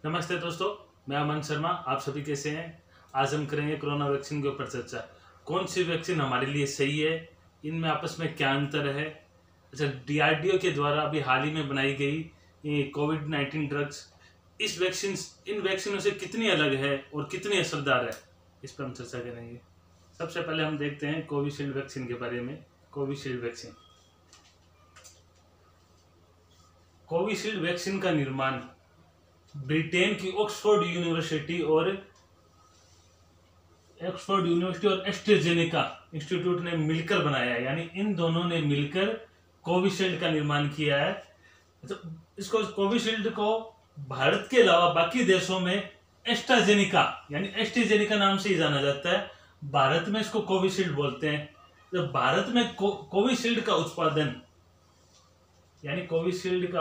नमस्ते दोस्तों, मैं अमन शर्मा। आप सभी कैसे हैं? आज हम करेंगे कोरोना वैक्सीन के ऊपर चर्चा। कौन सी वैक्सीन हमारे लिए सही है, इनमें आपस में क्या अंतर है। अच्छा, डीआरडीओ के द्वारा अभी हाल ही में बनाई गई ये कोविड-19 ड्रग्स, इन वैक्सीनों से कितनी अलग है और कितनी असरदार है, इस पर हम चर्चा करेंगे। सबसे पहले हम देखते हैं कोविशील्ड वैक्सीन के बारे में। कोविशील्ड वैक्सीन का निर्माण ब्रिटेन की ऑक्सफोर्ड यूनिवर्सिटी और एस्ट्राजेनेका इंस्टीट्यूट ने मिलकर बनाया है, यानी इन दोनों ने मिलकर कोविशील्ड का निर्माण किया है। तो इसको कोविशील्ड को भारत के अलावा बाकी देशों में एस्ट्राजेनेका नाम से ही जाना जाता है। भारत में इसको कोविशील्ड बोलते हैं। तो भारत में कोविशील्ड का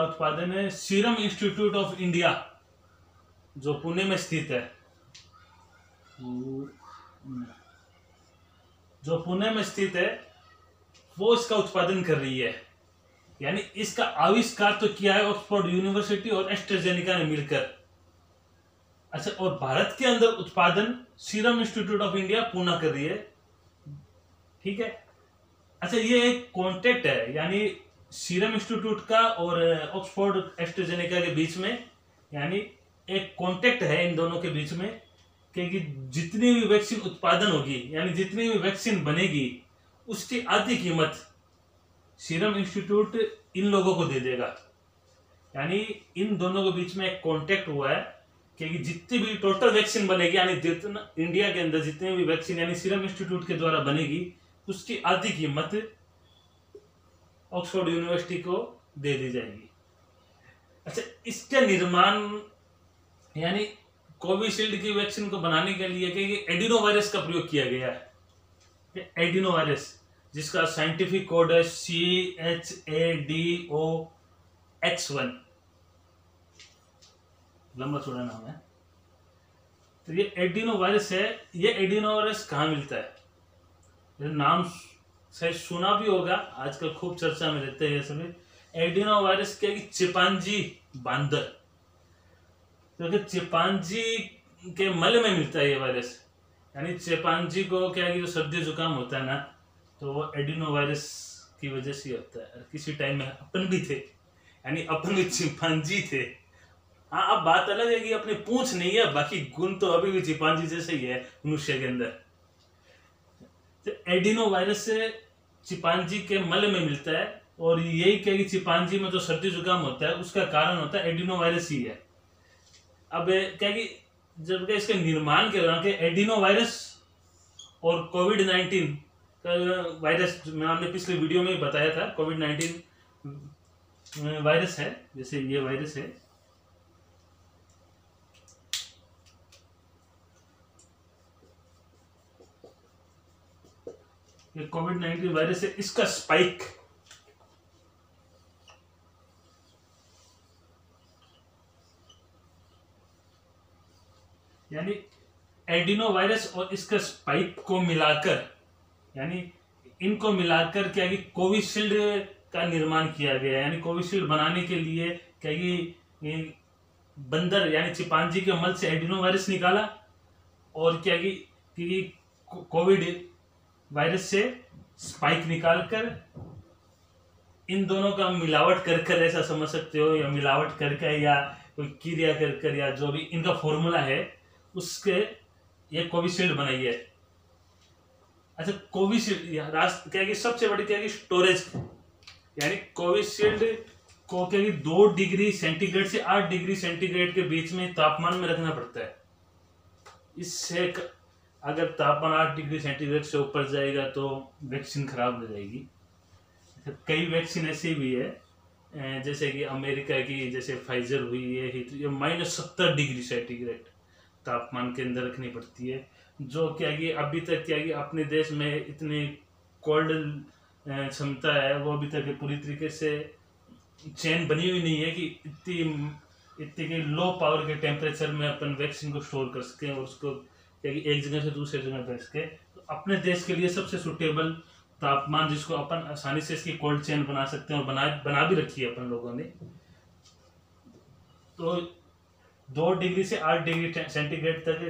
उत्पादन है सीरम इंस्टीट्यूट ऑफ इंडिया, जो पुणे में स्थित है, वो इसका उत्पादन कर रही है। यानी इसका आविष्कार तो किया है ऑक्सफोर्ड यूनिवर्सिटी और एस्ट्राजेनेका ने मिलकर। अच्छा, और भारत के अंदर उत्पादन serum institute of India Pune कर रही है। ठीक है। अच्छा, ये एक कॉन्ट्रैक्ट है, यानी सीरम इंस्टीट्यूट का और ऑक्सफोर्ड एस्ट्राजेनेका के बीच में, यानी एक कॉन्ट्रैक्ट है इन दोनों के बीच में कि जितनी भी वैक्सीन उत्पादन होगी, यानी जितनी भी वैक्सीन बनेगी, उसकी आधी कीमत सीरम इंस्टीट्यूट इन लोगों को दे देगा। यानी इन दोनों के बीच में एक कॉन्ट्रैक्ट हुआ है कि जितनी भी टोटल वैक्सीन बनेगी, यानी जितना इंडिया के अंदर जितनी भी वैक्सीन यानी सीरम इंस्टीट्यूट के द्वारा बनेगी, उसकी आधी कीमत ऑक्सफोर्ड यूनिवर्सिटी को दे दी जाएगी। अच्छा, इसका निर्माण यानी कोविशील्ड की वैक्सीन को बनाने के लिए कि एडिनो वायरस का प्रयोग किया गया है। एडिनो वायरस, जिसका साइंटिफिक कोड है CHADOX1, लंबा चौड़ा नाम है। तो ये एडिनो वायरस है। ये एडिनो वायरस कहाँ मिलता है? नाम शायद सुना भी होगा, आजकल खूब चर्चा में रहते हैं ये सभी। एडिनो वायरस क्या कि चिंपांजी बांदर, क्योंकि चिंपांजी के मल में मिलता है ये वायरस। यानी चिंपांजी को क्या है कि जो सर्दी जुकाम होता है ना, तो वो एडिनो वायरस की वजह से होता है। किसी टाइम में अपन भी थे, यानी अपन भी चिंपांजी थे। हाँ, अब बात अलग है कि अपनी पूंछ नहीं है, बाकी गुण तो अभी भी चिंपांजी जैसे ही है मनुष्य के अंदर। तो एडिनो वायरस से चिंपांजी के मल में मिलता है, और यही क्या कि चिंपांजी में जो सर्दी जुकाम होता है उसका कारण होता है एडिनो वायरस ही है। अब क्या कि जब इसके निर्माण के दौरान एडिनो वायरस और कोविड-19 का वायरस, मैंने पिछले वीडियो में बताया था, कोविड-19 वायरस है, जैसे ये वायरस है, ये कोविड-19 वायरस है। इसका स्पाइक यानी एडिनो वायरस और इसका स्पाइक को मिलाकर, यानी इनको मिलाकर क्या कि कोविशील्ड का निर्माण किया गया। यानी कोविशील्ड बनाने के लिए क्या कि बंदर यानी चिंपांजी के मल से एडिनो वायरस निकाला, और क्या कि कोविड वायरस से स्पाइक निकालकर इन दोनों का मिलावट कर ऐसा समझ सकते हो, या मिलावट करके या कोई क्रिया कर या जो भी इनका फॉर्मूला है, उसके ये कोविशील्ड बनाई है। अच्छा, कोविशील्ड क्या कि सबसे बड़ी क्या कि स्टोरेज, यानी कोविशील्ड को क्या कि 2 डिग्री सेंटीग्रेड से 8 डिग्री सेंटीग्रेड के बीच में तापमान में रखना पड़ता है। इससे अगर तापमान 8 डिग्री सेंटीग्रेड से ऊपर जाएगा तो वैक्सीन खराब हो जाएगी। कई वैक्सीन ऐसी भी है, जैसे कि अमेरिका की जैसे फाइजर हुई है, ये -70 डिग्री सेंटीग्रेड तापमान के अंदर रखनी पड़ती है, जो क्या कि अभी तक क्या कि अपने देश में इतनी कोल्ड क्षमता है, वो अभी तक पूरी तरीके से चेन बनी हुई नहीं है कि इतनी लो पावर के टेम्परेचर में अपन वैक्सीन को स्टोर कर सकें और उसको क्या कि एक जगह से दूसरे जगह भेज सके। तो अपने देश के लिए सबसे सुटेबल तापमान जिसको अपन आसानी से इसकी कोल्ड चेन बना सकते हैं, और बना भी रखी है अपन लोगों ने। तो 2 डिग्री से 8 डिग्री सेंटीग्रेड तक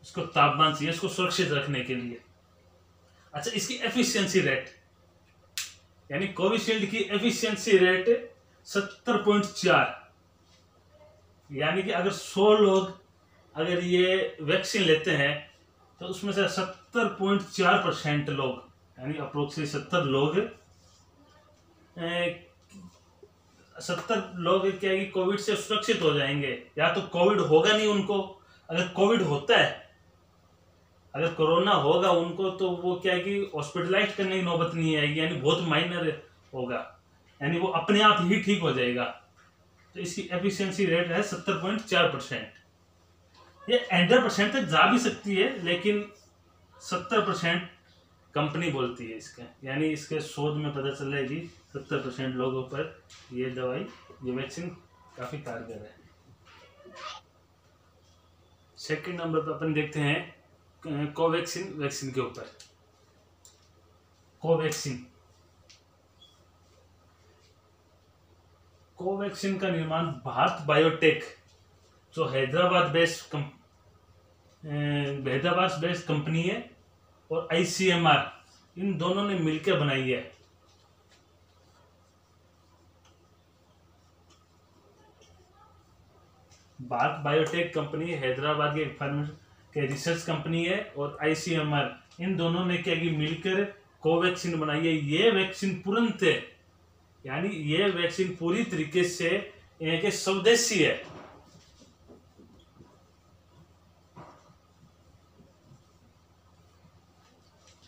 इसको तापमान चाहिए इसको सुरक्षित रखने के लिए। अच्छा, इसकी एफिशिएंसी रेट, यानी कोविशील्ड की एफिशिएंसी रेट 70.4, यानी कि अगर 100 लोग अगर ये वैक्सीन लेते हैं तो उसमें से 70.4% लोग, यानी अप्रोक्सीमेटली 70 लोग क्या है कि कोविड से सुरक्षित हो जाएंगे। या तो कोविड होगा नहीं उनको, अगर कोविड होता है, अगर कोरोना होगा उनको तो वो क्या है कि हॉस्पिटलाइज करने की नौबत नहीं आएगी, यानी बहुत माइनर होगा, यानी वो अपने आप ही ठीक हो जाएगा। तो इसकी एफिशिएंसी रेट है 70.4%। ये 100% तक जा भी सकती है, लेकिन 70% कंपनी बोलती है इसका, यानी इसके शोध में पता चल रहा है कि 70% लोगों पर ये दवाई, ये वैक्सीन काफी कारगर है। सेकंड नंबर पर अपन देखते हैं कोवैक्सीन वैक्सीन के ऊपर। कोवैक्सीन का निर्माण भारत बायोटेक, जो हैदराबाद बेस्ड कंपनी है, और ICMR, इन दोनों ने मिलकर बनाई है। भारत बायोटेक कंपनी हैदराबाद के रिसर्च कंपनी है, और ICMR, इन दोनों ने क्या की मिलकर कोवैक्सीन बनाई है। ये वैक्सीन तुरंत है, यानी ये वैक्सीन पूरी तरीके से के स्वदेशी है।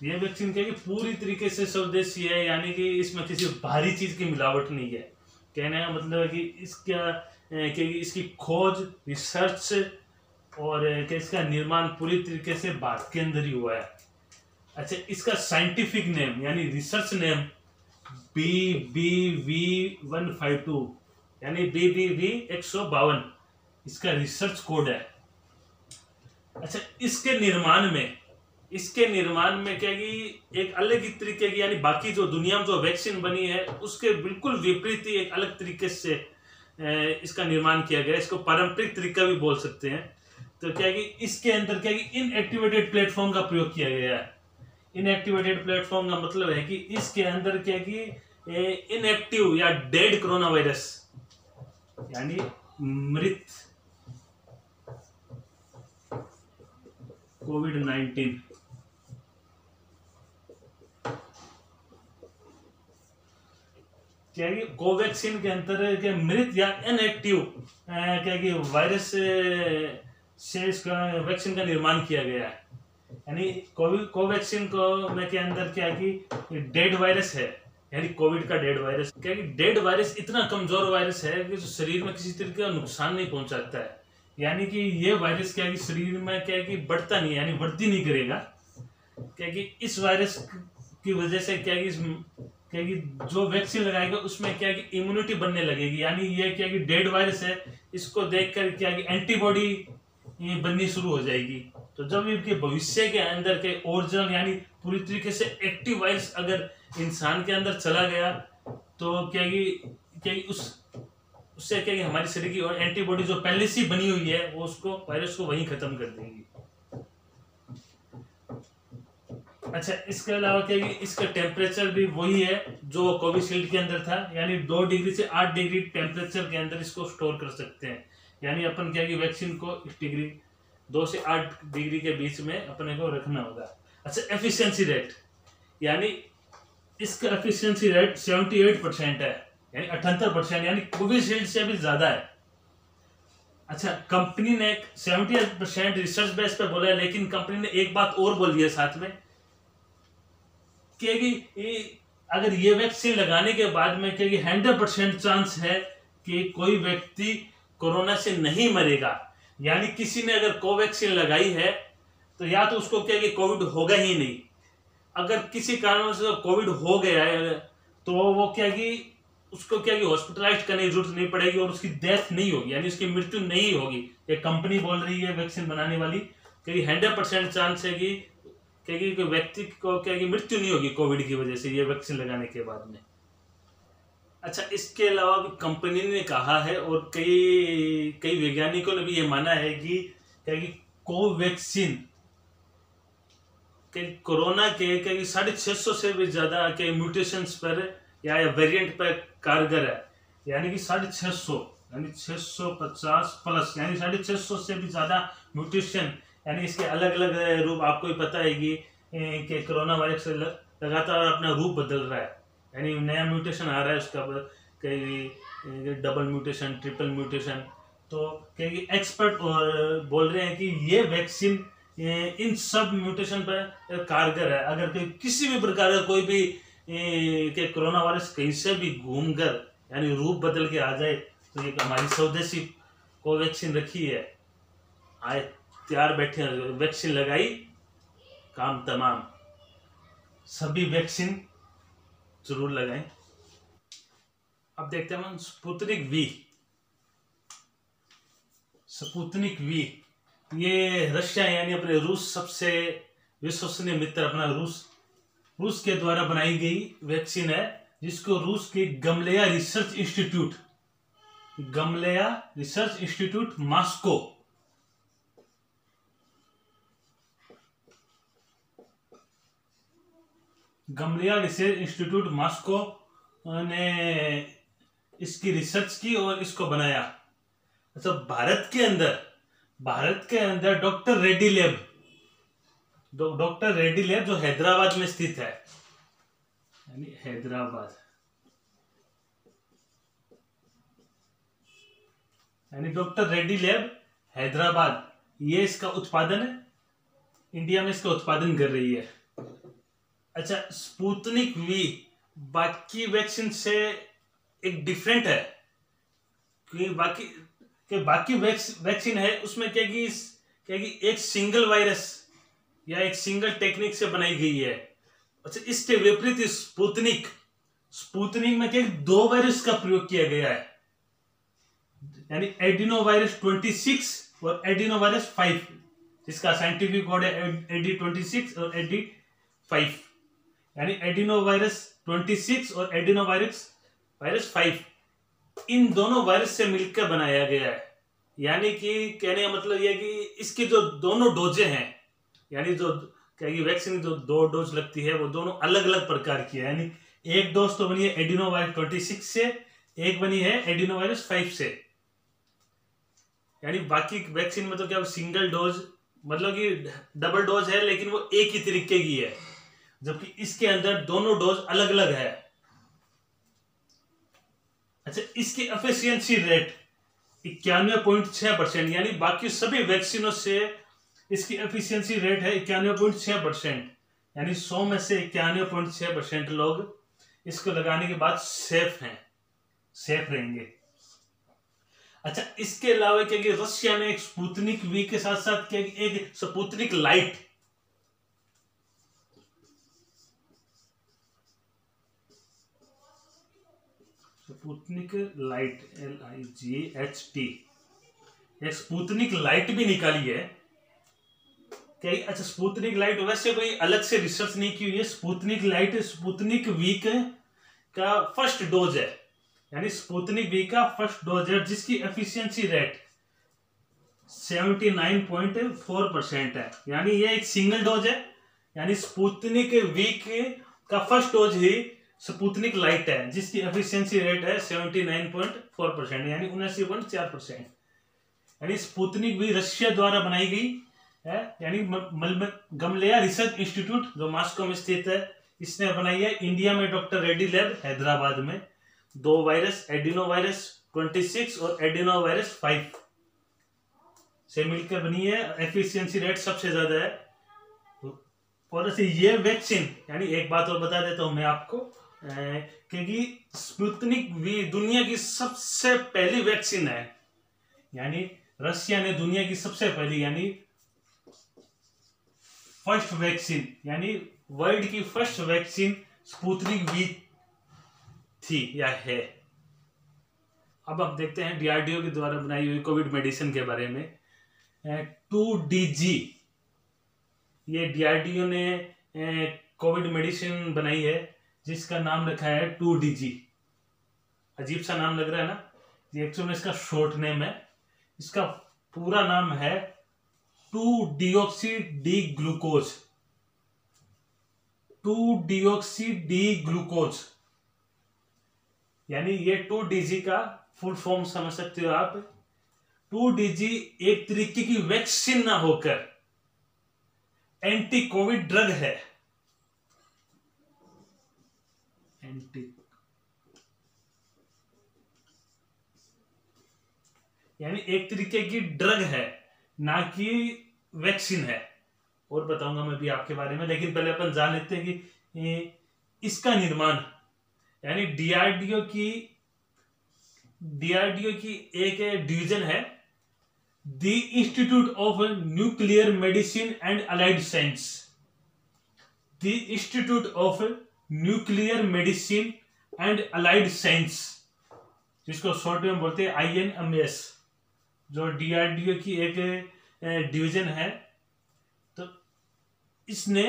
ये वैक्सीन क्या है कि पूरी तरीके से स्वदेशी है, यानी कि इसमें किसी भारी चीज की मिलावट नहीं है। कहने का मतलब है कि इसकी खोज, रिसर्च और इसका निर्माण पूरी तरीके से भारत के अंदर ही हुआ है। अच्छा, इसका साइंटिफिक नेम यानी रिसर्च नेम BBV152, यानी BBV 152 इसका रिसर्च कोड है। अच्छा, इसके निर्माण में क्या कि एक अलग ही तरीके की, यानी बाकी जो दुनिया में जो वैक्सीन बनी है उसके बिल्कुल विपरीत ही एक अलग तरीके से इसका निर्माण किया गया है। इसको पारंपरिक तरीका भी बोल सकते हैं। तो क्या कि इसके अंदर क्या कि इनएक्टिवेटेड प्लेटफॉर्म का प्रयोग किया गया है। इनएक्टिवेटेड प्लेटफॉर्म का मतलब है कि इसके अंदर क्या कि इनएक्टिव या डेड कोरोना वायरस, यानी मृत कोविड-19, क्या कि कोवैक्सीन के अंदर के मृत या इनएक्टिव क्या कि वायरस से इसका वैक्सीन का निर्माण किया गया है। यानी कोवैक्सीन को में के अंदर क्या कि डेड वायरस है, यानी कोविड का डेड वायरस। क्या कि डेड वायरस इतना कमजोर वायरस है कि जो शरीर में किसी तरीके का नुकसान नहीं पहुंचाता है, यानी कि ये वायरस क्या कि शरीर में क्या कि बढ़ता नहीं, यानी वृद्धि नहीं करेगा। क्या कि इस वायरस की वजह से क्या कि जो वैक्सीन लगाएगा उसमें क्या कि इम्यूनिटी बनने लगेगी, यानी ये क्या कि डेड वायरस है, इसको देखकर क्या कि एंटीबॉडी बननी शुरू हो जाएगी। तो जब इनके भविष्य के अंदर के ओरिजिनल यानी पूरी तरीके से एक्टिव वायरस अगर इंसान के अंदर चला गया तो क्या कि उससे क्या कि हमारे शरीर की एंटीबॉडी जो पहले से बनी हुई है वो उसको वायरस को वहीं खत्म कर देगी। अच्छा, इसके अलावा क्या कि इसका टेम्परेचर भी वही है जो कोविशील्ड के अंदर था, यानी 2 डिग्री से 8 डिग्री टेम्परेचर के अंदर इसको स्टोर कर सकते हैं। यानी अपन क्या कि वैक्सीन को इस डिग्री 2 से 8 डिग्री के बीच में अपने को रखना होगा। अच्छा, एफिशिएंसी रेट, यानी इसका एफिशिएंसी रेट 78% है, यानी 78%, यानी कोविशील्ड से भी ज्यादा है। अच्छा, कंपनी ने 78% रिसर्च बेस पे बोला है, लेकिन कंपनी ने एक बात और बोल दी है साथ में कि अगर ये वैक्सीन लगाने के बाद में क्या 100% चांस है कि कोई व्यक्ति कोरोना से नहीं मरेगा। यानी किसी ने अगर कोवैक्सीन लगाई है तो या तो उसको क्या कि कोविड होगा ही नहीं, अगर किसी कारण से कोविड हो गया है तो वो क्या कि उसको क्या कि हॉस्पिटलाइज करने की जरूरत नहीं पड़ेगी और उसकी डेथ नहीं होगी, यानी उसकी मृत्यु नहीं होगी। ये कंपनी बोल रही है वैक्सीन बनाने वाली कि 100% चांस है कि व्यक्ति को क्या कि मृत्यु नहीं होगी कोविड की वजह से ये वैक्सीन लगाने के बाद में। अच्छा, इसके अलावा भी कंपनी ने कहा है और कई कई वैज्ञानिकों ने भी ये माना है कि क्या कि कोवैक्सीन के कोरोना के कई 650 से भी ज्यादा के म्यूटेशंस पर या वेरिएंट पर कारगर है। यानी कि 650 यानी 650 प्लस यानी 650 से भी ज्यादा म्यूटेशन, यानी इसके अलग अलग रूप। आपको ही पता है कि कोरोना वायरस लगातार अपना रूप बदल रहा है, यानी नया म्यूटेशन आ रहा है उसका, कई डबल म्यूटेशन, ट्रिपल म्यूटेशन। तो कई एक्सपर्ट बोल रहे हैं कि ये वैक्सीन इन सब म्यूटेशन पर कारगर है। अगर किसी भी प्रकार का कोई भी के कोरोना वायरस कहीं से भी घूमकर यानी रूप बदल के आ जाए, तो ये हमारी स्वदेशी कोवैक्सीन रखी है, आए तैयार बैठे, वैक्सीन लगाई, काम तमाम। सभी वैक्सीन जरूर लगाएं। अब देखते हैं हम स्पुतनिक वी। स्पुतनिक वी ये रशिया यानी अपने रूस, सबसे विश्वसनीय मित्र अपना रूस के द्वारा बनाई गई वैक्सीन है, जिसको रूस के गमलेया रिसर्च इंस्टीट्यूट मॉस्को ने इसकी रिसर्च की और इसको बनाया। अच्छा, भारत के अंदर डॉक्टर रेड्डी लैब जो हैदराबाद में स्थित है, यानी डॉक्टर रेड्डी लैब हैदराबाद, ये इसका उत्पादन इंडिया में इसका उत्पादन कर रही है। अच्छा, स्पुतनिक वी बाकी वैक्सीन से एक डिफरेंट है, कि बाकी वैक्सीन है उसमें क्या कि एक सिंगल वायरस या एक सिंगल टेक्निक से बनाई गई है। अच्छा, इसके विपरीत स्पुतनिक में क्या 2 वायरस का प्रयोग किया गया है, यानी एडिनो वायरस 26 और एडिनो वायरस 5, जिसका साइंटिफिक कोड है एडी 26 और एडी 5, यानी एडिनो वायरस 26 और एडिनो वायरस 5 इन दोनों वायरस से मिलकर बनाया गया है। यानी कि कहने का मतलब यह कि इसकी जो दोनों डोजें हैं, यानी जो वैक्सीन जो 2 डोज लगती है वो दोनों अलग अलग प्रकार की है। यानी एक डोज तो बनी है एडिनो वायरस 26 से, एक बनी है एडिनो वायरस 5 से। यानी बाकी वैक्सीन में तो क्या सिंगल डोज मतलब कि डबल डोज है, लेकिन वो एक ही तरीके की है, जबकि इसके अंदर दोनों डोज अलग अलग है। अच्छा, इसकी एफिशिएंसी रेट 91.6%, यानी बाकी सभी वैक्सीनों से इसकी एफिशिएंसी रेट है 91.6%, यानी 100 में से 91.6% लोग इसको लगाने के बाद सेफ रहेंगे। अच्छा, इसके अलावा क्या कि रशिया ने एक स्पुतनिक वी के साथ साथ क्या एक स्पुतनिक लाइट LIGHT एक स्पुतनिक लाइट भी निकाली है। क्या? अच्छा, स्पुतनिक लाइट वैसे कोई अलग से रिसर्च नहीं की हुई है। स्पुतनिक लाइट स्पुतनिक वी का फर्स्ट डोज है, यानी स्पुतनिक वी का फर्स्ट डोज है, जिसकी एफिशिएंसी रेट 79.4% है। यानी ये एक सिंगल डोज है, यानी स्पुतनिक वी का फर्स्ट डोज ही स्पुतनिक लाइट है, जिसकी एफिशिएंसी रेट है 79.4%, यानी 79.4%। यानी स्पुतनिक वी रशिया द्वारा बनाई गई है, यानी गमलेया रिसर्च इंस्टीट्यूट जो मॉस्को में स्थित है, इसने बनाई है। इंडिया में डॉक्टर रेड्डी लैब हैदराबाद में 2 वायरस एडिनो वायरस 26 और एडिनो वायरस 5 से मिलकर बनी है। एफिशिएंसी रेट सबसे ज्यादा है। और ऐसे ये वैक्सीन, यानी एक बात और बता देता हूं मैं आपको, क्योंकि स्पुतनिक वी दुनिया की सबसे पहली वैक्सीन है, यानी रशिया ने दुनिया की सबसे पहली यानी फर्स्ट वैक्सीन, यानी वर्ल्ड की फर्स्ट वैक्सीन स्पुतनिक वी थी या है। अब आप देखते हैं डीआरडीओ के द्वारा बनाई हुई कोविड मेडिसिन के बारे में। 2DG ये डीआरडीओ ने कोविड मेडिसिन बनाई है, जिसका नाम रखा है 2DG। अजीब सा नाम लग रहा है ना, ये एक्चुअल में इसका शॉर्ट नेम है। इसका पूरा नाम है 2-डिऑक्सी डी ग्लूकोज। 2-डिऑक्सी डी ग्लूकोज, यानी ये 2DG का फुल फॉर्म समझ सकते हो आप। 2DG एक तरीके की वैक्सीन ना होकर एंटी कोविड ड्रग है। यानी एक तरीके की ड्रग है, ना कि वैक्सीन है। और बताऊंगा मैं भी आपके बारे में, लेकिन पहले अपन जान लेते हैं कि इसका निर्माण यानी डीआरडीओ की एक डिवीजन है, the institute of nuclear medicine and allied science. The institute of nuclear medicine and allied science, जिसको शॉर्ट में बोलते हैं INMS, जो डीआरडीओ की एक डिवीजन है। तो इसने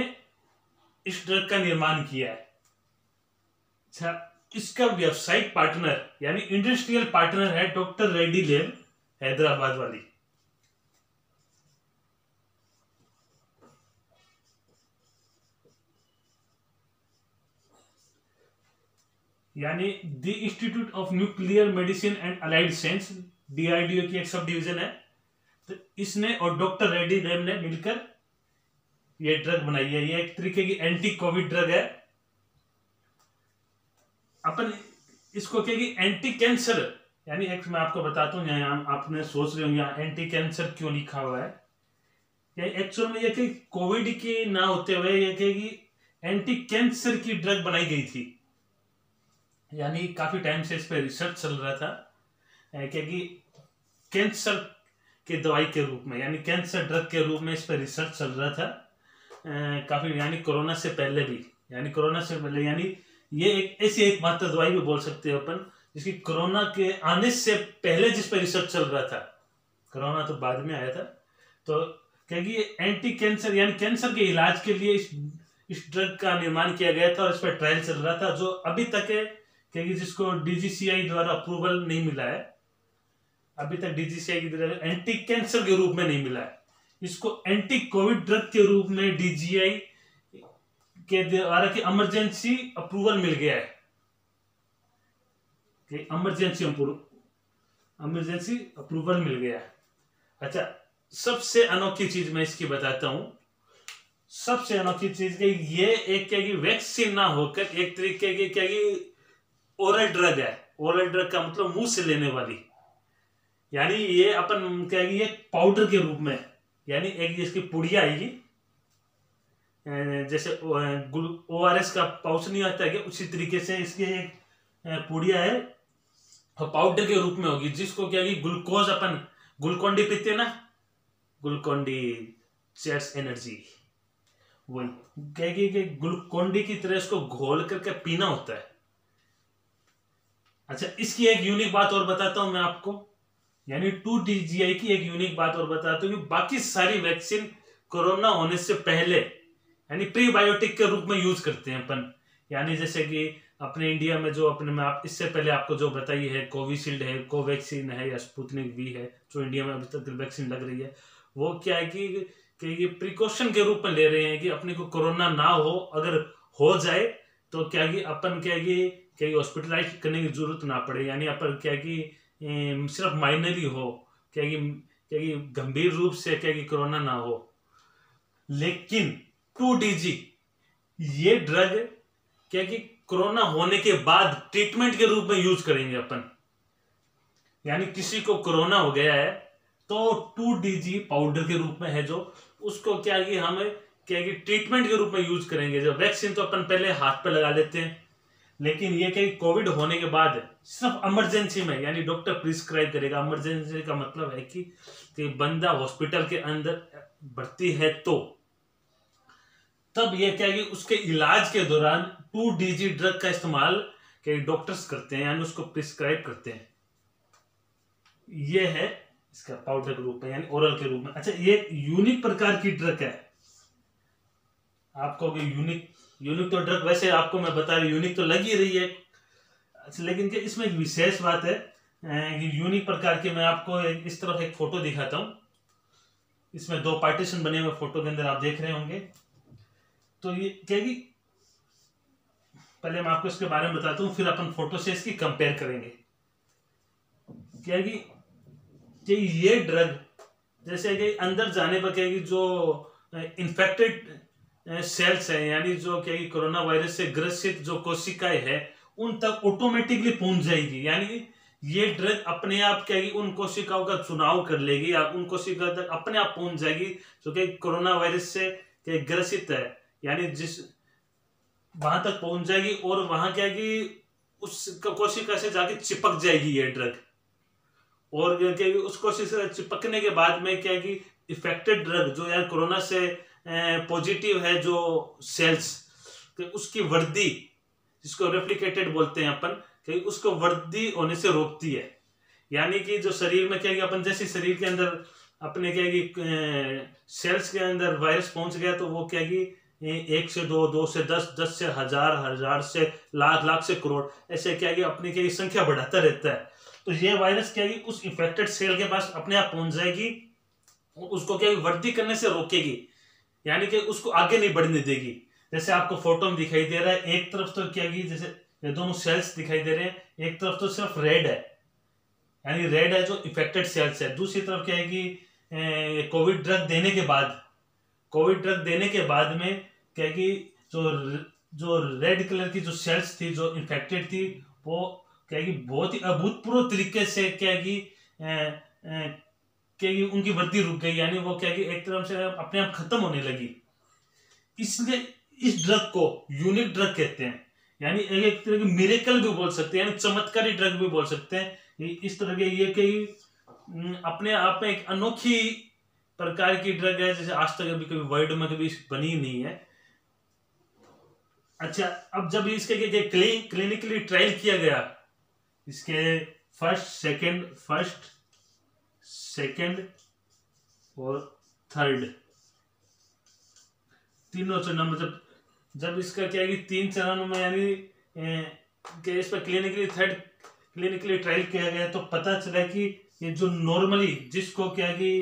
इस ड्रग का निर्माण किया है। अच्छा, इसका व्यावसायिक पार्टनर यानी इंडस्ट्रियल पार्टनर है डॉक्टर रेड्डी लैब, हैदराबाद वाली। यानी the institute of nuclear medicine and allied science, DRDO की एक सब डिवीजन है। तो इसने और डॉक्टर रेड्डी लैब ने मिलकर ये ड्रग बनाई है। ये एक तरीके की एंटी कोविड ड्रग है। अपन इसको क्या कि एंटी कैंसर, यानी एक मैं आपको बताता हूँ, यहाँ आपने सोच रहे हो यहाँ एंटी कैंसर क्यों लिखा हुआ है। एक्चुअल में ये कि कोविड के ना होते हुए ये कि एंटी कैंसर की ड्रग बनाई गई थी। यानी काफी टाइम से इस पर रिसर्च चल रहा था, क्योंकि कैंसर के दवाई के रूप में यानी कैंसर ड्रग के रूप में इस पर रिसर्च चल रहा था काफी, यानी कोरोना से पहले भी। यानी ये एक ऐसी एकमात्र दवाई भी बोल सकते हो अपन जिसकी कोरोना के आने से पहले जिस पर रिसर्च चल रहा था। कोरोना तो बाद में आया था। तो क्योंकि एंटी कैंसर यानी कैंसर के इलाज के लिए इस ड्रग का निर्माण किया गया था और इस पर ट्रायल चल रहा था, जो अभी तक है क्योंकि जिसको DGCI द्वारा अप्रूवल नहीं मिला है अभी तक। DGCI की द्वारा एंटी कैंसर के रूप में नहीं मिला है, इसको एंटी कोविड ड्रग के रूप में DGCI के द्वारा की इमरजेंसी अप्रूवल मिल गया है। इमरजेंसी अप्रूवल मिल गया है। अच्छा, सबसे अनोखी चीज मैं इसकी बताता हूं। सबसे अनोखी चीज ये एक क्या कि वैक्सीन ना होकर एक तरीके की क्या कि ओरल ड्रग है। ओरल ड्रग का मतलब मुंह से लेने वाली, यानी ये अपन क्या ये पाउडर के रूप में, यानी एक इसकी पुड़िया आएगी, जैसे ORS का पाउच नहीं आता है, उसी तरीके से इसकी एक पुड़िया है और पाउडर के रूप में होगी, जिसको क्या ग्लूकोज अपन ग्लूकोन-डी पीते हैं ना, ग्लूकोन-डी चेयर्स एनर्जी, वही क्या ग्लूकोन-डी की तरह इसको घोल करके पीना होता है। अच्छा, इसकी एक यूनिक बात और बताता हूं मैं आपको, यानी 2DGI की एक यूनिक बात और बताता हूं कि बाकी सारी वैक्सीन कोरोना होने से पहले यानी प्रीबायोटिक के रूप में यूज करते हैं अपन। यानी जैसे कि अपने इंडिया में जो अपने में आप इससे पहले आपको जो बताई है, कोविशील्ड है, कोवैक्सीन है या स्पुतनिक V है, जो इंडिया में अभी तक वैक्सीन लग रही है, वो क्या है कि ये प्रिकॉशन के रूप में ले रहे हैं कि अपने को कोरोना ना हो, अगर हो जाए तो क्या कि अपन क्या कि हॉस्पिटलाइज करने की जरूरत ना पड़े, यानी अपन क्या कि सिर्फ माइनरी हो, क्या कि गंभीर रूप से क्या कि कोरोना ना हो। लेकिन 2DG ये ड्रग क्या कि कोरोना होने के बाद ट्रीटमेंट के रूप में यूज करेंगे अपन। यानी किसी को कोरोना हो गया है तो 2DG पाउडर के रूप में है, जो उसको क्या कि हम क्या कि ट्रीटमेंट के रूप में यूज करेंगे। जो वैक्सीन तो अपन पहले हाथ पे लगा लेते हैं, लेकिन ये क्या कोविड होने के बाद सिर्फ इमरजेंसी में, यानी डॉक्टर प्रिस्क्राइब करेगा। इमरजेंसी का मतलब है कि बंदा हॉस्पिटल के अंदर भर्ती है तो तब ये क्या कि उसके इलाज के दौरान 2DG ड्रग का इस्तेमाल क्या डॉक्टर्स करते हैं, यानी उसको प्रिस्क्राइब करते हैं। ये है इसका पाउडर के रूप में यानी ओरल के रूप में। अच्छा, ये यूनिक प्रकार की ड्रग है। आपको यूनिक तो ड्रग वैसे आपको मैं बता रही यूनिक तो लग ही रही है। लेकिन क्या इसमें एक विशेष बात है, यूनिक प्रकार की। मैं आपको इस तरफ एक फोटो दिखाता हूँ। इसमें 2 पार्टीशन बने हुए फोटो के अंदर आप देख रहे होंगे। तो ये क्या कि पहले मैं आपको इसके बारे में बताता हूँ, फिर अपन फोटो से इसकी कंपेयर करेंगे। क्या कि ये ड्रग जैसे कि अंदर जाने पर क्या कि जो इन्फेक्टेड सेल्स है, यानी जो क्या कि कोरोना वायरस से ग्रसित जो कोशिकाएं है उन तक ऑटोमेटिकली पहुंच जाएगी। यानी ये ड्रग अपने आप क्या कि उन कोशिकाओं का चुनाव कर लेगी या उन कोशिकाओं तक अपने आप पहुंच जाएगी जो कि कोरोना वायरस से ग्रसित है, यानी जिस वहां तक पहुंच जाएगी और वहां क्या कि उस कोशिका से जाके चिपक जाएगी ये ड्रग। और क्या उस कोशिका से चिपकने के बाद में क्या कि इफेक्टेड ड्रग जो यार कोरोना से पॉजिटिव है जो सेल्स, उसकी वृद्धि, जिसको रेप्लिकेटेड बोलते हैं अपन, कि उसको वृद्धि होने से रोकती है। यानी कि जो शरीर में क्या कि अपन जैसे शरीर के अंदर अपने क्या कि सेल्स के अंदर वायरस पहुंच गया तो वो क्या कि 1 से 2, 2 से 10, 10 से 1000, 1000 से लाख, लाख से करोड़, ऐसे क्या कि अपनी क्या संख्या बढ़ाता रहता है। तो ये वायरस क्या कि उस इफेक्टेड सेल के पास अपने आप पहुंच जाएगी और उसको क्या वृद्धि करने से रोकेगी, यानी कि उसको आगे नहीं बढ़ने देगी। जैसे आपको फोटो में दिखाई दे रहा है, एक तरफ तो क्या कि जैसे ये दोनों सेल्स दिखाई दे रहे हैं, एक तरफ तो सिर्फ रेड है, यानी रेड है जो इफेक्टेड सेल्स है। दूसरी तरफ क्या है कि कोविड ड्रग देने के बाद में क्या कि जो रेड कलर की जो सेल्स थी जो इन्फेक्टेड थी वो क्या कि बहुत ही अभूतपूर्व तरीके से क्या कि उनकी वृद्धि रुक गई, यानी वो क्या कि एक तरफ से अपने आप खत्म होने लगी। इसलिए इस ड्रग को यूनिक ड्रग कहते हैं, यानी एक तरह की मिरेकल भी बोल सकते हैं, यानी चमत्कारी ड्रग भी बोल सकते हैं। इस तरह के ये कई अपने आप में एक अनोखी प्रकार की ड्रग है, जैसे आज तक अभी कभी वर्ल्ड में कभी बनी नहीं है। अच्छा, अब जब इसके क्लिनिकली ट्रायल किया गया, इसके फर्स्ट, सेकंड और थर्ड तीनों चरणों में जब इसका क्या है कि 3 चरणों में यानी कि इस पर क्लिनिकली ट्रायल किया गया तो पता चला कि ये जो नॉर्मली जिसको क्या कि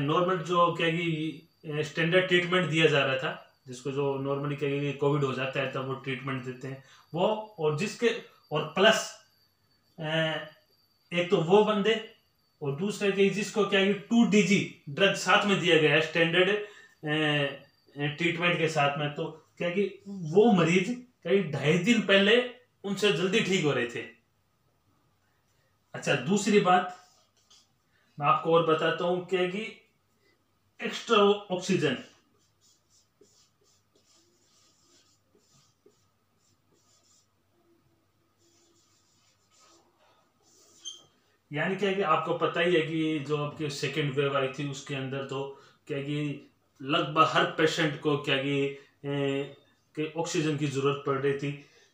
नॉर्मल जो क्या कि स्टैंडर्ड ट्रीटमेंट दिया जा रहा था, जिसको जो नॉर्मली क्या कि कोविड हो जाता है तब वो ट्रीटमेंट देते हैं वो, और जिसके और प्लस एक तो वो बंदे और दूसरे के जिसको क्या कि 2DG ड्रग साथ में दिया गया है स्टैंडर्ड ट्रीटमेंट के साथ में, तो क्या कि वो मरीज कई 2.5 दिन पहले उनसे जल्दी ठीक हो रहे थे। अच्छा, दूसरी बात मैं आपको और बताता हूं क्या कि एक्स्ट्रा ऑक्सीजन, यानी क्या कि आपको पता ही है कि जो आपकी सेकेंड वेव आई थी उसके अंदर तो क्या कि लगभग हर पेशेंट को क्या कि ऑक्सीजन की जरूरत पड़ रही थी।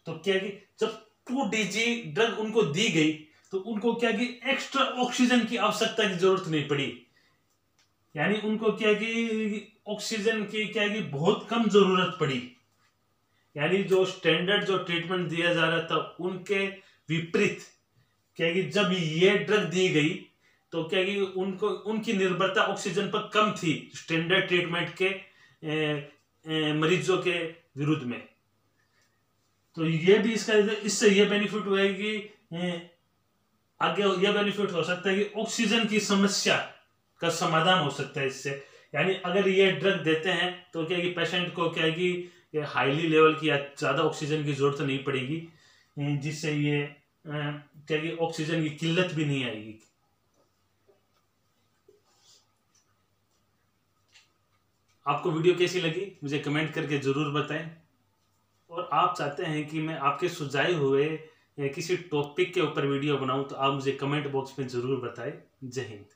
तो क्या कि जब 2DG ड्रग उनको दी गई तो उनको क्या कि एक्स्ट्रा ऑक्सीजन की आवश्यकता की जरूरत नहीं पड़ी, यानी उनको क्या कि ऑक्सीजन की क्या कि बहुत कम जरूरत पड़ी। यानी जो स्टैंडर्ड जो ट्रीटमेंट दिया जा रहा था उनके विपरीत क्या कि जब ये ड्रग दी गई तो क्या कि उनको उनकी निर्भरता ऑक्सीजन पर कम थी स्टैंडर्ड ट्रीटमेंट के मरीजों के विरुद्ध में। तो ये भी इससे ये बेनिफिट हुआ है कि आगे ये बेनिफिट हो सकता है कि ऑक्सीजन की समस्या का समाधान हो सकता है इससे। यानी अगर ये ड्रग देते हैं तो क्या कि पेशेंट को क्या कि हाईली लेवल की या ज्यादा ऑक्सीजन की जरूरत नहीं पड़ेगी, जिससे ये क्या कि ऑक्सीजन की किल्लत भी नहीं आएगी। आपको वीडियो कैसी लगी मुझे कमेंट करके जरूर बताएं, और आप चाहते हैं कि मैं आपके सुझाए हुए किसी टॉपिक के ऊपर वीडियो बनाऊं तो आप मुझे कमेंट बॉक्स में जरूर बताएं। जय हिंद।